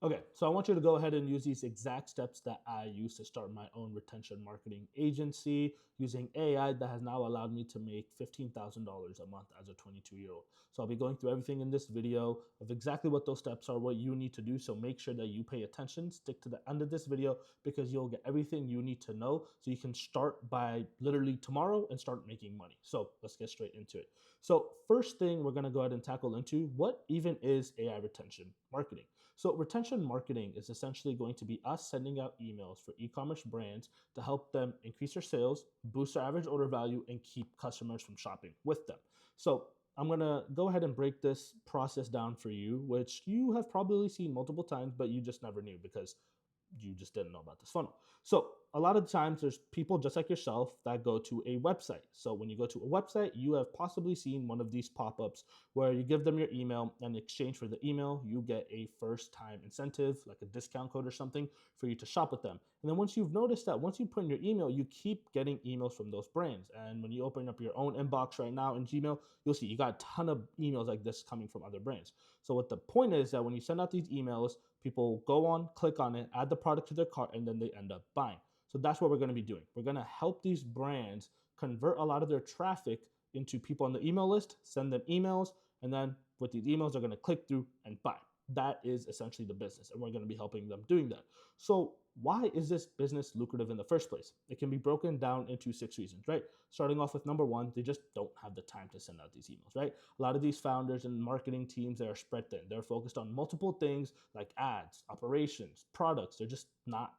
Okay, so I want you to go ahead and use these exact steps that I use to start my own retention marketing agency using AI that has now allowed me to make $15,000 a month as a 22-year-old. So I'll be going through everything in this video of exactly what those steps are, what you need to do. So make sure that you pay attention, stick to the end of this video because you'll get everything you need to know so you can start by literally tomorrow and start making money. So let's get straight into it. So first thing we're going to go ahead and tackle into what even is AI retention marketing. So, retention marketing is essentially going to be us sending out emails for e commerce brands to help them increase their sales, boost their average order value, and keep customers from shopping with them. So, I'm going to go ahead and break this process down for you, which you have probably seen multiple times, but you just never knew because you just didn't know about this funnel. So a lot of the times there's people just like yourself that go to a website. So when you go to a website, you have possibly seen one of these pop-ups where you give them your email and in exchange for the email, you get a first time incentive, like a discount code or something for you to shop with them. And then once you've noticed that, once you put in your email, you keep getting emails from those brands. And when you open up your own inbox right now in Gmail, you'll see you got a ton of emails like this coming from other brands. So what the point is that when you send out these emails, people go on, click on it, add the product to their cart, and then they end up buying. So that's what we're going to be doing. We're going to help these brands convert a lot of their traffic into people on the email list, send them emails, and then with these emails, they're going to click through and buy. That is essentially the business, and we're going to be helping them doing that. So why is this business lucrative in the first place? It can be broken down into 6 reasons, right? Starting off with number one, they just don't have the time to send out these emails, right? A lot of these founders and marketing teams, they are spread thin. They're focused on multiple things like ads, operations, products. They're just not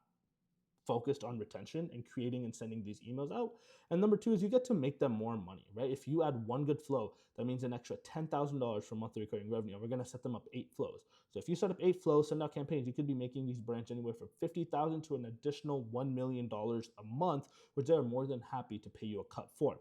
focused on retention and creating and sending these emails out. And number two is you get to make them more money, right? If you add one good flow, that means an extra $10,000 for monthly recurring revenue. And we're going to set them up 8 flows. So if you set up 8 flows, send out campaigns, you could be making these brands anywhere from $50,000 to an additional $1 million a month, which they're more than happy to pay you a cut for.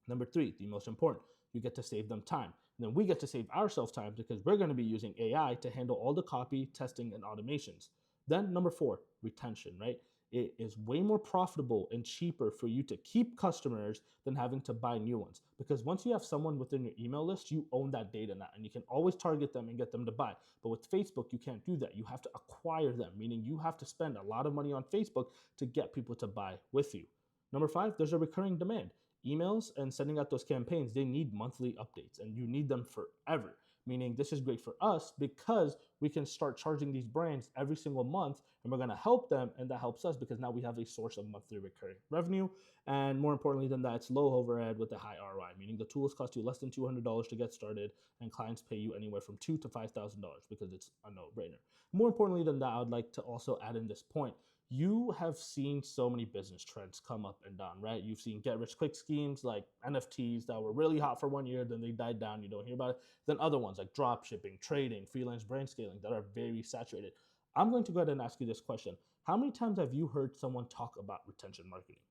Number three, the most important, you get to save them time. And then we get to save ourselves time because we're going to be using AI to handle all the copy, testing, and automations. Then number four, retention, right? It is way more profitable and cheaper for you to keep customers than having to buy new ones. Because once you have someone within your email list, you own that data now and you can always target them and get them to buy. But with Facebook, you can't do that. You have to acquire them, meaning you have to spend a lot of money on Facebook to get people to buy with you. Number five, there's a recurring demand. Emails and sending out those campaigns, they need monthly updates and you need them forever. Meaning, this is great for us because we can start charging these brands every single month and we're going to help them. And that helps us because now we have a source of monthly recurring revenue. And more importantly than that, it's low overhead with a high ROI, meaning the tools cost you less than $200 to get started and clients pay you anywhere from $2,000 to $5,000 because it's a no brainer. More importantly than that, I would like to also add in this point. You have seen so many business trends come up and down, right? You've seen get rich quick schemes like NFTs that were really hot for one year, then they died down, you don't hear about it. Then other ones like drop shipping, trading, freelance brand scaling that are very saturated. I'm going to go ahead and ask you this question. How many times have you heard someone talk about retention marketing?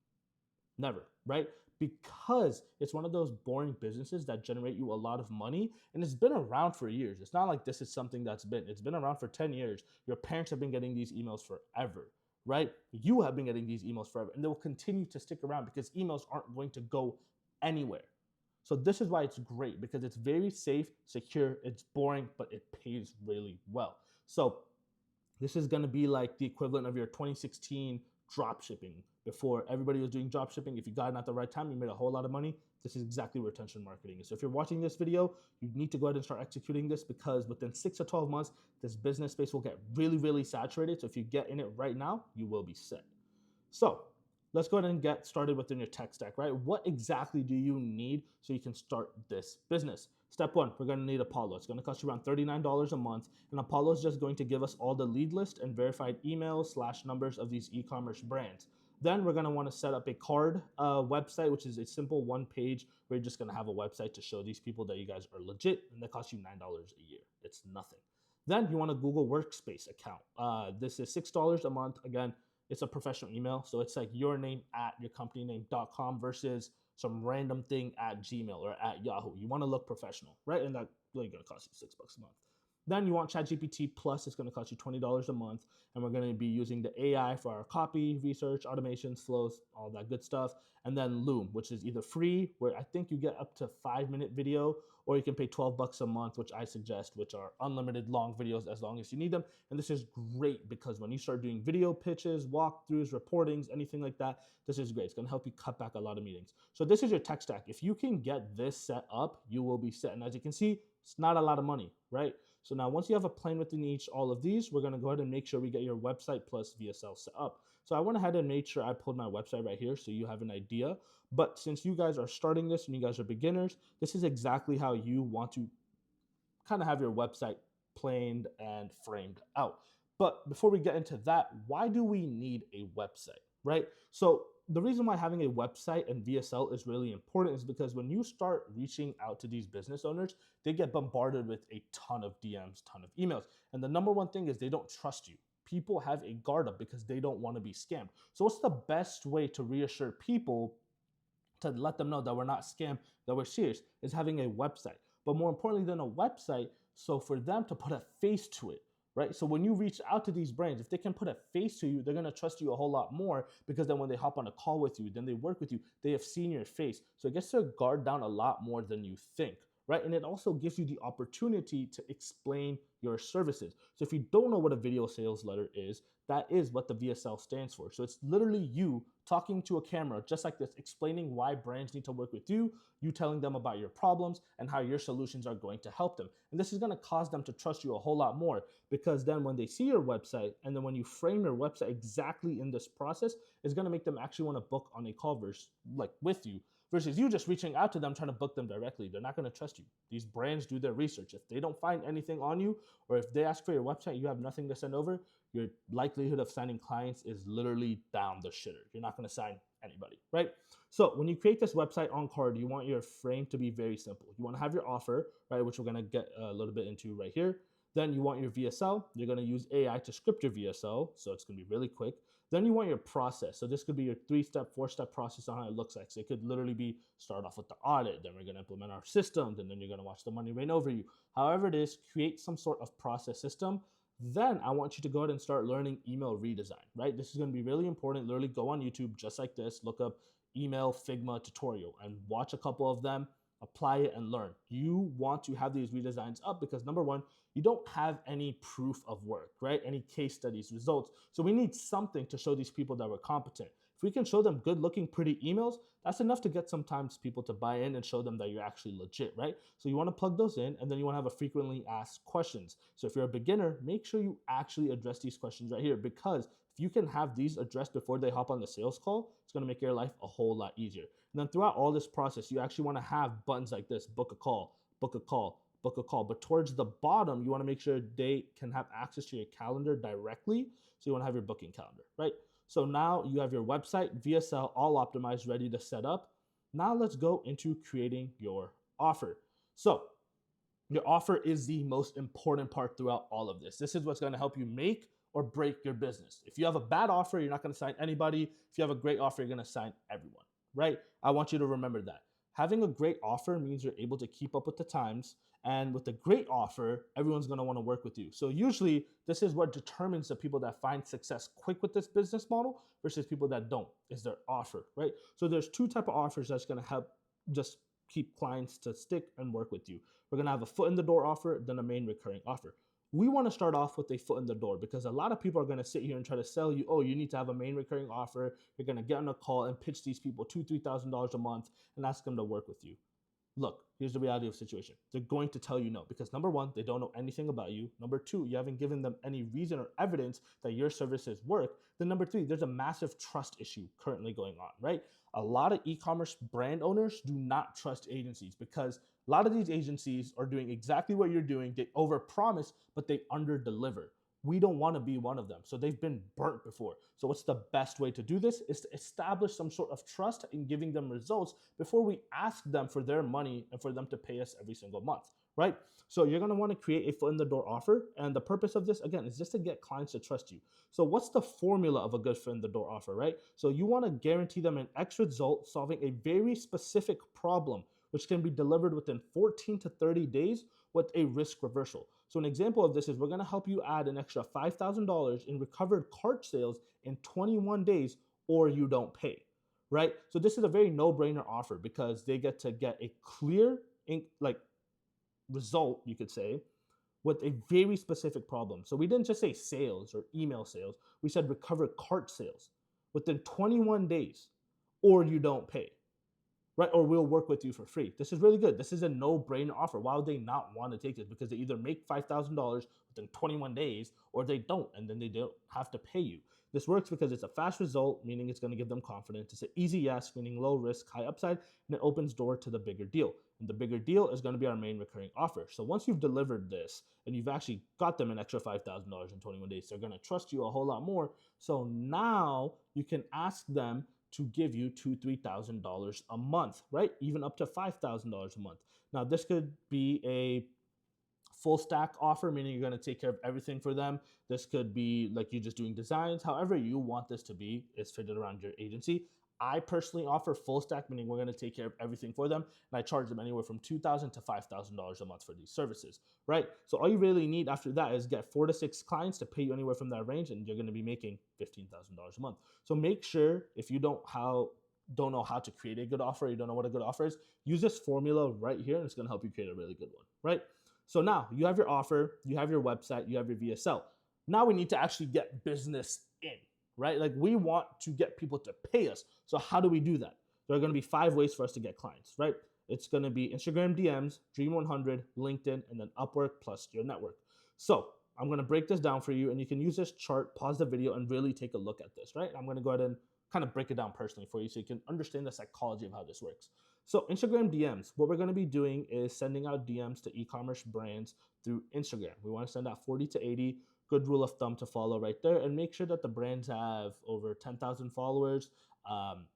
Never, right? Because it's one of those boring businesses that generate you a lot of money and it's been around for years. It's not like this is something it's been around for 10 years. Your parents have been getting these emails forever, right? You have been getting these emails forever and they will continue to stick around because emails aren't going to go anywhere. So this is why it's great because it's very safe, secure, it's boring, but it pays really well. So this is going to be like the equivalent of your 2016 drop shipping. Before everybody was doing drop shipping, if you got it at the right time, you made a whole lot of money. This is exactly what retention marketing is. So if you're watching this video, you need to go ahead and start executing this because within 6 to 12 months, this business space will get really, really saturated. So if you get in it right now, you will be set. So let's go ahead and get started within your tech stack, right? What exactly do you need so you can start this business? Step one, we're going to need Apollo. It's going to cost you around $39 a month. And Apollo is just going to give us all the lead list and verified emails / numbers of these e-commerce brands. Then we're going to want to set up a card website, which is a simple one page where you're just going to have a website to show these people that you guys are legit. And that costs you $9 a year. It's nothing. Then you want a Google Workspace account. This is $6 a month. Again, it's a professional email. So it's like your name at yourcompanyname.com versus some random thing at Gmail or at Yahoo. You want to look professional, right? And that's really going to cost you $6 a month. Then you want ChatGPT Plus, it's going to cost you $20 a month. And we're going to be using the AI for our copy, research, automations, flows, all that good stuff. And then Loom, which is either free, where I think you get up to 5-minute video, or you can pay $12 a month, which I suggest, which are unlimited long videos as long as you need them. And this is great because when you start doing video pitches, walkthroughs, reportings, anything like that, this is great. It's going to help you cut back a lot of meetings. So this is your tech stack. If you can get this set up, you will be set. And as you can see, it's not a lot of money, right? So now once you have a plan within each all of these, we're going to go ahead and make sure we get your website plus VSL set up. So I went ahead and made sure I pulled my website right here so you have an idea. But since you guys are starting this and you guys are beginners, this is exactly how you want to kind of have your website planned and framed out. But before we get into that, why do we need a website, right? So the reason why having a website and VSL is really important is because when you start reaching out to these business owners, they get bombarded with a ton of DMs, ton of emails. And the number one thing is they don't trust you. People have a guard up because they don't want to be scammed. So what's the best way to reassure people to let them know that we're not scammed, that we're serious, is having a website. But more importantly than a website, so for them to put a face to it, right? So when you reach out to these brands, if they can put a face to you, they're gonna trust you a whole lot more because then when they hop on a call with you, then they work with you, they have seen your face. So it gets their guard down a lot more than you think, right? And it also gives you the opportunity to explain your services. So if you don't know what a video sales letter is, that is what the VSL stands for. So it's literally you talking to a camera just like this, explaining why brands need to work with you, you telling them about your problems and how your solutions are going to help them. And this is going to cause them to trust you a whole lot more because then when they see your website and then when you frame your website exactly in this process, it's going to make them actually want to book on a call with you versus you just reaching out to them trying to book them directly. They're not going to trust you. These brands do their research. If they don't find anything on you or if they ask for your website, you have nothing to send over, your likelihood of signing clients is literally down the shitter. You're not going to sign anybody, right? So when you create this website on card, you want your frame to be very simple. You want to have your offer, right, which we're going to get a little bit into right here. Then you want your VSL. You're going to use AI to script your VSL, so it's going to be really quick. Then you want your process. So this could be your 3-step, 4-step process on how it looks like. So it could literally be start off with the audit, then we're going to implement our systems, and then you're going to watch the money rain over you. However it is, create some sort of process system. Then I want you to go ahead and start learning email redesign, right? This is going to be really important. Literally go on YouTube just like this, look up email Figma tutorial and watch a couple of them, apply it and learn. You want to have these redesigns up because number one, you don't have any proof of work, right? Any case studies, results. So we need something to show these people that we're competent. If we can show them good looking, pretty emails, that's enough to get sometimes people to buy in and show them that you're actually legit, right? So you want to plug those in and then you want to have a frequently asked questions. So if you're a beginner, make sure you actually address these questions right here because if you can have these addressed before they hop on the sales call, it's going to make your life a whole lot easier. And then throughout all this process, you actually want to have buttons like this, book a call, book a call, book a call. But towards the bottom, you want to make sure they can have access to your calendar directly. So you want to have your booking calendar, right? So now you have your website, VSL, all optimized, ready to set up. Now let's go into creating your offer. So your offer is the most important part throughout all of this. This is what's going to help you make or break your business. If you have a bad offer, you're not going to sign anybody. If you have a great offer, you're going to sign everyone, right? I want you to remember that. Having a great offer means you're able to keep up with the times. And with a great offer, everyone's going to want to work with you. So usually this is what determines the people that find success quick with this business model versus people that don't, is their offer, right? So there's two types of offers that's going to help just keep clients to stick and work with you. We're going to have a foot in the door offer, then a main recurring offer. We want to start off with a foot in the door because a lot of people are going to sit here and try to sell you, oh, you need to have a main recurring offer. You're going to get on a call and pitch these people $2,000, $3,000 a month and ask them to work with you. Look, here's the reality of the situation. They're going to tell you no because number one, they don't know anything about you. Number two, you haven't given them any reason or evidence that your services work. Then number three, there's a massive trust issue currently going on, right? A lot of e-commerce brand owners do not trust agencies because a lot of these agencies are doing exactly what you're doing. They overpromise, but they underdeliver. We don't want to be one of them. So they've been burnt before. So what's the best way to do this is to establish some sort of trust in giving them results before we ask them for their money and for them to pay us every single month, right? So you're going to want to create a foot in the door offer. And the purpose of this, again, is just to get clients to trust you. So what's the formula of a good foot in the door offer, right? So you want to guarantee them an X result solving a very specific problem, which can be delivered within 14 to 30 days with a risk reversal. So an example of this is we're going to help you add an extra $5,000 in recovered cart sales in 21 days, or you don't pay, right? So this is a very no-brainer offer because they get to get a clear like result, you could say, with a very specific problem. So we didn't just say sales or email sales. We said recover cart sales within 21 days, or you don't pay, right? Or we'll work with you for free. This is really good. This is a no-brainer offer. Why would they not want to take this? Because they either make $5,000 within 21 days or they don't, and then they don't have to pay you. This works because it's a fast result, meaning it's going to give them confidence. It's an easy yes, meaning low risk, high upside, and it opens door to the bigger deal. And the bigger deal is going to be our main recurring offer. So once you've delivered this and you've actually got them an extra $5,000 in 21 days, they're going to trust you a whole lot more. So now you can ask them to give you $2,000, $3,000 a month, right? Even up to $5,000 a month. Now, this could be a full stack offer, meaning you're going to take care of everything for them. This could be like you just doing designs. However you want this to be is fitted around your agency. I personally offer full stack, meaning we're going to take care of everything for them, and I charge them anywhere from $2,000 to $5,000 a month for these services, right? So all you really need after that is get 4 to 6 clients to pay you anywhere from that range, and you're going to be making $15,000 a month. So make sure if you don't know how to create a good offer, you don't know what a good offer is, use this formula right here, and it's going to help you create a really good one, right? So now you have your offer, you have your website, you have your VSL. Now we need to actually get business in, right? Like we want to get people to pay us. So how do we do that? There are going to be 5 ways for us to get clients, right? It's going to be Instagram DMs, Dream 100, LinkedIn, and then Upwork plus your network. So I'm going to break this down for you, and you can use this chart, pause the video, and really take a look at this, right? I'm going to go ahead and kind of break it down personally for you so you can understand the psychology of how this works. So Instagram DMs, what we're going to be doing is sending out DMs to e-commerce brands through Instagram. We want to send out 40 to 80, good rule of thumb to follow right there, and make sure that the brands have over 10,000 followers,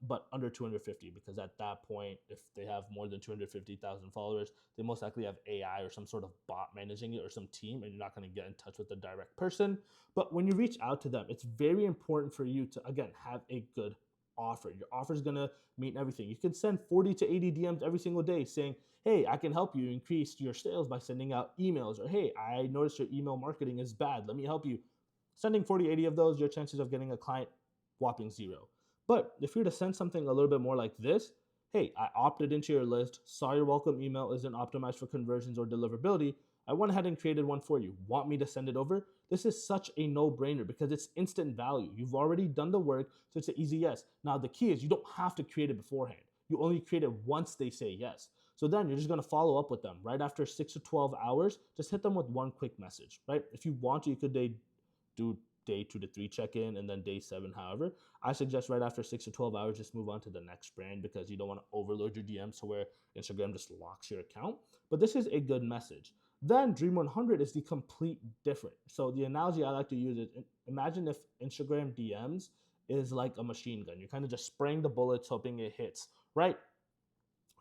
but under 250, because at that point, if they have more than 250,000 followers, they most likely have AI or some sort of bot managing it or some team, and you're not going to get in touch with the direct person. But when you reach out to them, it's very important for you to, again, have a good offer. Your offer is going to mean everything. You can send 40 to 80 DMs every single day saying, hey, I can help you increase your sales by sending out emails, or hey, I noticed your email marketing is bad. Let me help you. Sending 40, 80 of those, your chances of getting a client whopping 0. But if you were to send something a little bit more like this, hey, I opted into your list, saw your welcome email isn't optimized for conversions or deliverability, I went ahead and created one for you. Want me to send it over? This is such a no-brainer because it's instant value. You've already done the work, so it's an easy yes. Now, the key is you don't have to create it beforehand. You only create it once they say yes. So then you're just going to follow up with them right after 6 to 12 hours. Just hit them with one quick message, right? If you want to, you could do day 2 to 3 check-in and then day 7. However, I suggest right after 6 to 12 hours, just move on to the next brand because you don't want to overload your DMs to where Instagram just locks your account. But this is a good message. Then Dream 100 is the complete different. So the analogy I like to use is imagine if Instagram DMs is like a machine gun. You're kind of just spraying the bullets, hoping it hits, right?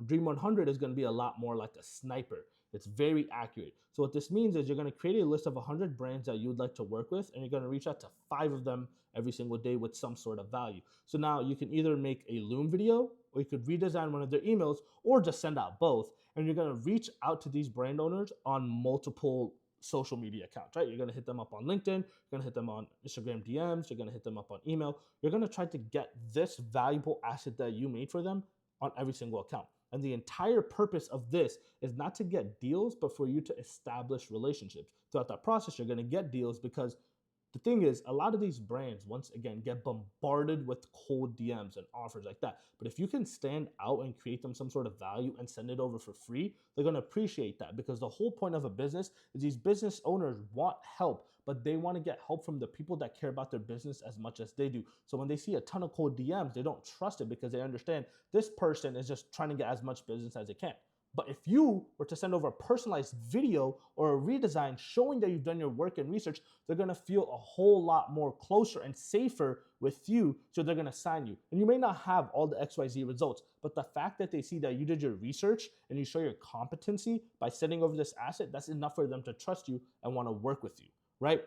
Dream 100 is going to be a lot more like a sniper. It's very accurate. So what this means is you're going to create a list of 100 brands that you would like to work with, and you're going to reach out to 5 of them every single day with some sort of value. So now you can either make a Loom video, or you could redesign one of their emails, or just send out both. And you're going to reach out to these brand owners on multiple social media accounts, right? You're going to hit them up on LinkedIn, you're going to hit them on Instagram DMs, you're going to hit them up on email. You're going to try to get this valuable asset that you made for them on every single account. And the entire purpose of this is not to get deals, but for you to establish relationships. Throughout that process, you're going to get deals because the thing is, a lot of these brands, once again, get bombarded with cold DMs and offers like that. But if you can stand out and create them some sort of value and send it over for free, they're going to appreciate that, because the whole point of a business is these business owners want help, but they want to get help from the people that care about their business as much as they do. So when they see a ton of cold DMs, they don't trust it because they understand this person is just trying to get as much business as they can. But if you were to send over a personalized video or a redesign showing that you've done your work and research, they're going to feel a whole lot more closer and safer with you, so they're going to sign you. And you may not have all the XYZ results, but the fact that they see that you did your research and you show your competency by sending over this asset, that's enough for them to trust you and want to work with you, right?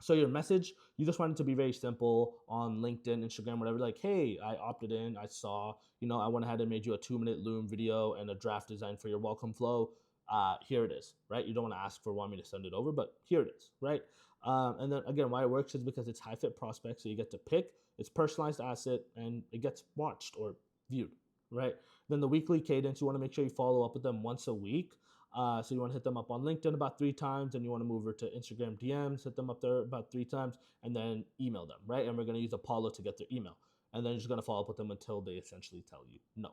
So your message, you just want it to be very simple on LinkedIn, Instagram, whatever. Like, hey, I opted in. I saw, I went ahead and made you a 2-minute Loom video and a draft design for your welcome flow. here it is, right? You don't want to ask for want me to send it over, but here it is, right? And then again, why it works is because it's high fit prospects, so you get to pick, it's personalized asset, and it gets watched or viewed, right? Then the weekly cadence, you want to make sure you follow up with them once a week. So you want to hit them up on LinkedIn about 3 times, and you want to move over to Instagram DMs, hit them up there about 3 times, and then email them, right? And we're going to use Apollo to get their email. And then you're just going to follow up with them until they essentially tell you no.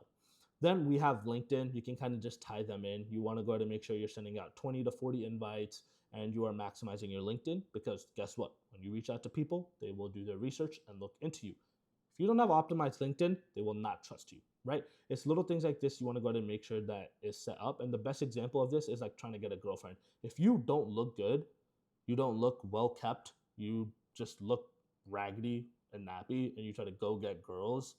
Then we have LinkedIn. You can kind of just tie them in. You want to go ahead and make sure you're sending out 20 to 40 invites and you are maximizing your LinkedIn, because guess what? When you reach out to people, they will do their research and look into you. If you don't have optimized LinkedIn, they will not trust you, right? It's little things like this you want to go ahead and make sure that is set up. And the best example of this is like trying to get a girlfriend. If you don't look good, you don't look well kept, you just look raggedy and nappy, and you try to go get girls,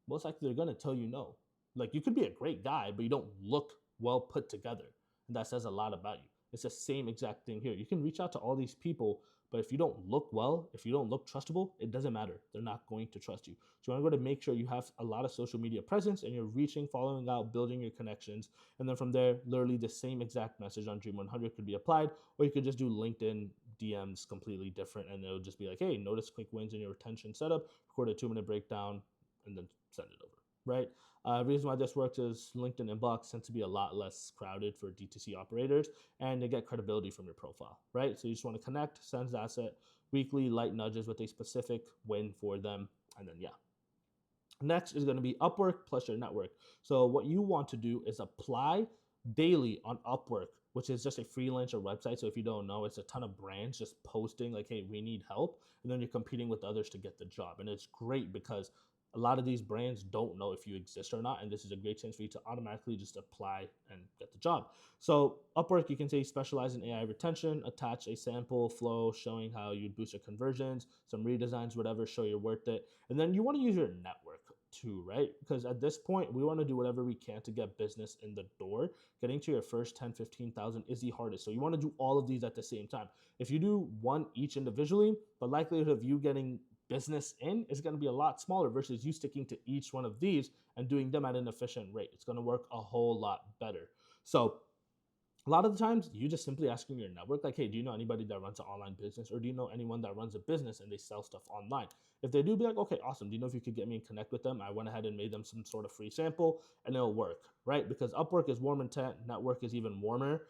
most likely they're going to tell you no. Like, you could be a great guy, but you don't look well put together. And that says a lot about you. It's the same exact thing here. You can reach out to all these people, but if you don't look well, if you don't look trustable, it doesn't matter. They're not going to trust you. So you want to go to make sure you have a lot of social media presence and you're reaching, following out, building your connections. And then from there, literally the same exact message on Dream 100 could be applied, or you could just do LinkedIn DMs completely different. And it'll just be like, hey, notice quick wins in your retention setup, record a 2-minute breakdown, and then send it over, right? Reason why this works is LinkedIn inbox tends to be a lot less crowded for D2C operators, and they get credibility from your profile, right? So you just want to connect, send the asset, weekly light nudges with a specific win for them, and then yeah. Next is going to be Upwork plus your network. So what you want to do is apply daily on Upwork, which is just a freelancer website. So if you don't know, it's a ton of brands just posting like, hey, we need help. And then you're competing with others to get the job. And it's great because a lot of these brands don't know if you exist or not, and this is a great chance for you to automatically just apply and get the job. So Upwork, you can say specialize in AI retention, attach a sample flow showing how you'd boost your conversions, some redesigns, whatever, show you're worth it. And then you want to use your network too, right? Because at this point, we want to do whatever we can to get business in the door. Getting to your first 10, 15,000 is the hardest. So you want to do all of these at the same time. If you do one each individually, the likelihood of you getting business in is going to be a lot smaller versus you sticking to each one of these and doing them at an efficient rate. It's going to work a whole lot better. So a lot of the times you just simply asking your network, like, hey, do you know anybody that runs an online business, or do you know anyone that runs a business and they sell stuff online? If they do, be like, okay, awesome. Do you know if you could get me and connect with them? I went ahead and made them some sort of free sample and it'll work, right? Because Upwork is warm intent, network is even warmer.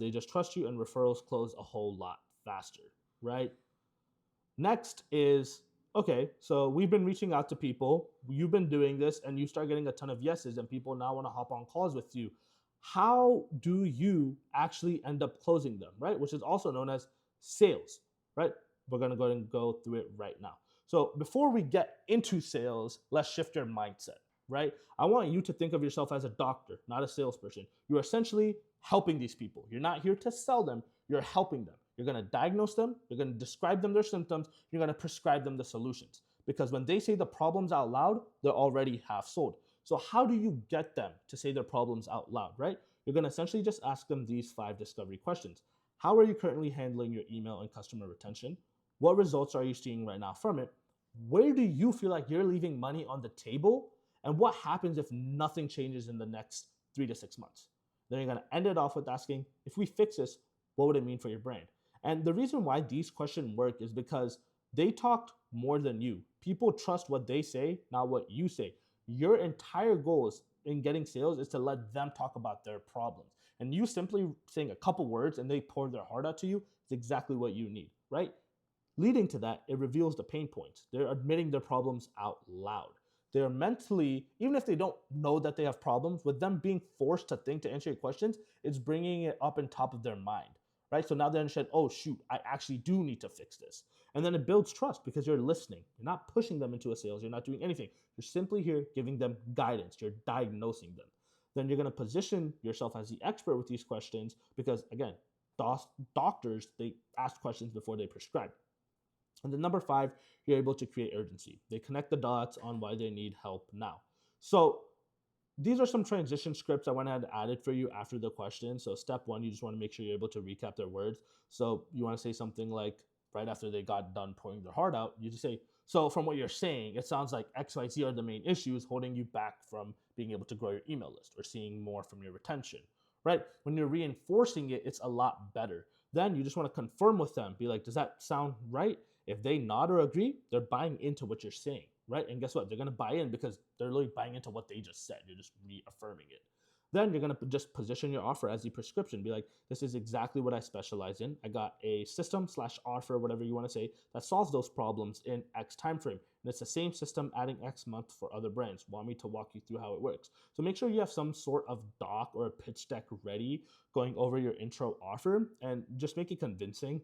They just trust you and referrals close a whole lot faster, right? Next is, okay, so we've been reaching out to people, you've been doing this, and you start getting a ton of yeses, and people now want to hop on calls with you. How do you actually end up closing them, right? Which is also known as sales, right? We're going to go ahead and go through it right now. So before we get into sales, let's shift your mindset, right? I want you to think of yourself as a doctor, not a salesperson. You're essentially helping these people. You're not here to sell them, you're helping them. You're going to diagnose them, you're going to describe them their symptoms, you're going to prescribe them the solutions. Because when they say the problems out loud, they're already half sold. So how do you get them to say their problems out loud, right? You're going to essentially just ask them these 5 discovery questions. How are you currently handling your email and customer retention? What results are you seeing right now from it? Where do you feel like you're leaving money on the table? And what happens if nothing changes in the next 3 to 6 months? Then you're going to end it off with asking, if we fix this, what would it mean for your brand? And the reason why these questions work is because they talked more than you. People trust what they say, not what you say. Your entire goal is in getting sales is to let them talk about their problems. And you simply saying a couple words and they pour their heart out to you is exactly what you need, right? Leading to that, it reveals the pain points. They're admitting their problems out loud. They're mentally, even if they don't know that they have problems, with them being forced to think to answer your questions, it's bringing it up in top of their mind, right? So now they understand, oh shoot, I actually do need to fix this. And then it builds trust because you're listening. You're not pushing them into a sales. You're not doing anything. You're simply here giving them guidance. You're diagnosing them. Then you're going to position yourself as the expert with these questions because, again, doctors, they ask questions before they prescribe. And then number 5, you're able to create urgency. They connect the dots on why they need help now. So these are some transition scripts I went ahead and added for you after the question. So step 1, you just want to make sure you're able to recap their words. So you want to say something like, right after they got done pouring their heart out, you just say, so from what you're saying, it sounds like XYZ are the main issues holding you back from being able to grow your email list or seeing more from your retention, right? When you're reinforcing it, it's a lot better. Then you just want to confirm with them, be like, does that sound right? If they nod or agree, they're buying into what you're saying, right? And guess what? They're going to buy in because they're literally buying into what they just said. You're just reaffirming it. Then you're going to just position your offer as the prescription. Be like, this is exactly what I specialize in. I got a system slash offer, whatever you want to say, that solves those problems in X time frame. And it's the same system adding X month for other brands. Want me to walk you through how it works? So make sure you have some sort of doc or a pitch deck ready going over your intro offer, and just make it convincing.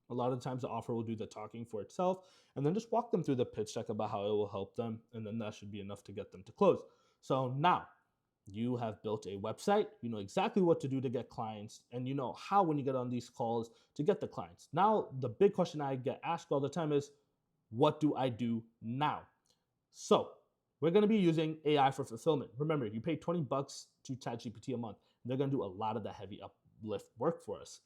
A lot of times the offer will do the talking for itself, and then just walk them through the pitch deck about how it will help them, and then that should be enough to get them to close. So now you have built a website, you know exactly what to do to get clients, and you know how, when you get on these calls, to get the clients. Now, the big question I get asked all the time is, what do I do now? So we're going to be using AI for fulfillment. Remember, you pay $20 to ChatGPT a month. They're going to do a lot of the heavy uplift work for us.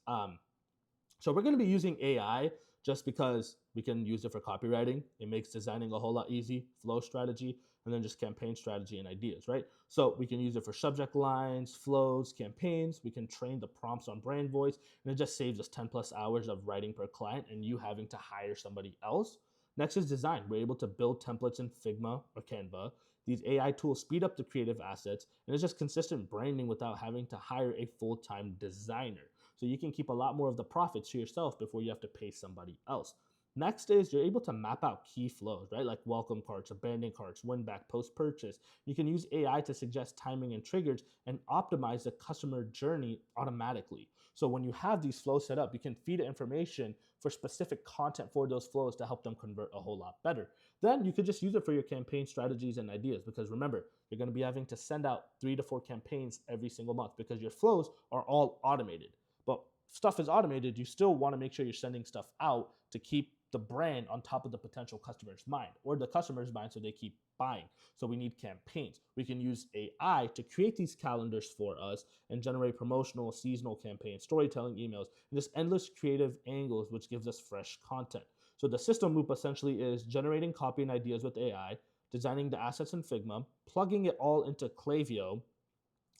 So we're going to be using AI just because we can use it for copywriting. It makes designing a whole lot easy, flow strategy, and then just campaign strategy and ideas, right? So we can use it for subject lines, flows, campaigns. We can train the prompts on brand voice, and it just saves us 10 plus hours of writing per client and you having to hire somebody else. Next is design. We're able to build templates in Figma or Canva. These AI tools speed up the creative assets, and it's just consistent branding without having to hire a full-time designer. So you can keep a lot more of the profits to yourself before you have to pay somebody else. Next is you're able to map out key flows, right? Like welcome carts, abandoned carts, win back, post purchase. You can use AI to suggest timing and triggers and optimize the customer journey automatically. So when you have these flows set up, you can feed information for specific content for those flows to help them convert a whole lot better. Then you could just use it for your campaign strategies and ideas, because remember, you're going to be having to send out 3 to 4 campaigns every single month because your flows are all automated. But stuff is automated, you still want to make sure you're sending stuff out to keep the brand on top of the potential customer's mind, or the customer's mind, so they keep buying. So we need campaigns. We can use AI to create these calendars for us and generate promotional, seasonal campaigns, storytelling emails, and just endless creative angles, which gives us fresh content. So the system loop essentially is generating copy and ideas with AI, designing the assets in Figma, plugging it all into Klaviyo,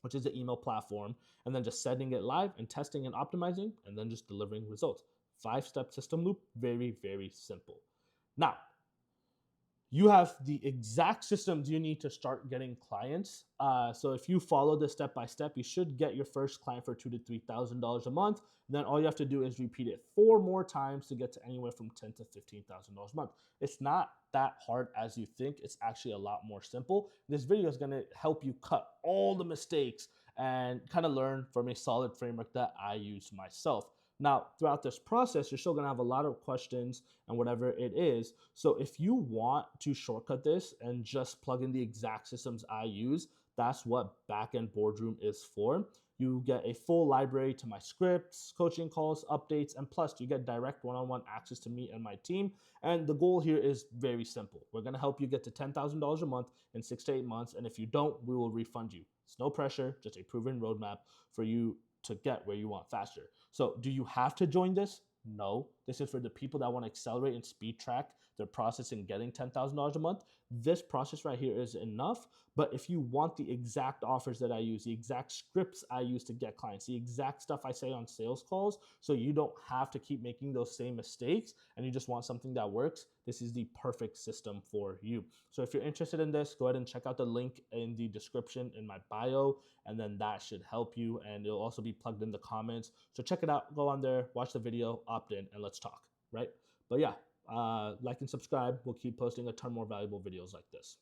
which is the email platform, and then just setting it live and testing and optimizing, and then just delivering results. 5-step system loop, very, very simple. Now, you have the exact systems you need to start getting clients. So if you follow this step by step, you should get your first client for $2,000 to $3,000 a month. And then all you have to do is repeat it 4 more times to get to anywhere from $10,000 to $15,000 a month. It's not that hard as you think. It's actually a lot more simple. This video is going to help you cut all the mistakes and kind of learn from a solid framework that I use myself. Now, throughout this process, you're still going to have a lot of questions and whatever it is. So if you want to shortcut this and just plug in the exact systems I use, that's what Backend Boardroom is for. You get a full library to my scripts, coaching calls, updates, and plus you get direct one-on-one access to me and my team. And the goal here is very simple. We're going to help you get to $10,000 a month in 6 to 8 months. And if you don't, we will refund you. It's no pressure, just a proven roadmap for you to get where you want faster. So do you have to join this? No. This is for the people that want to accelerate and speed track their process in getting $10,000 a month. This process right here is enough. But if you want the exact offers that I use, the exact scripts I use to get clients, the exact stuff I say on sales calls, so you don't have to keep making those same mistakes and you just want something that works, this is the perfect system for you. So if you're interested in this, go ahead and check out the link in the description in my bio, and then that should help you, and it'll also be plugged in the comments. So check it out, go on there, watch the video, opt in, and let's talk, right? But yeah, like and subscribe. We'll keep posting a ton more valuable videos like this.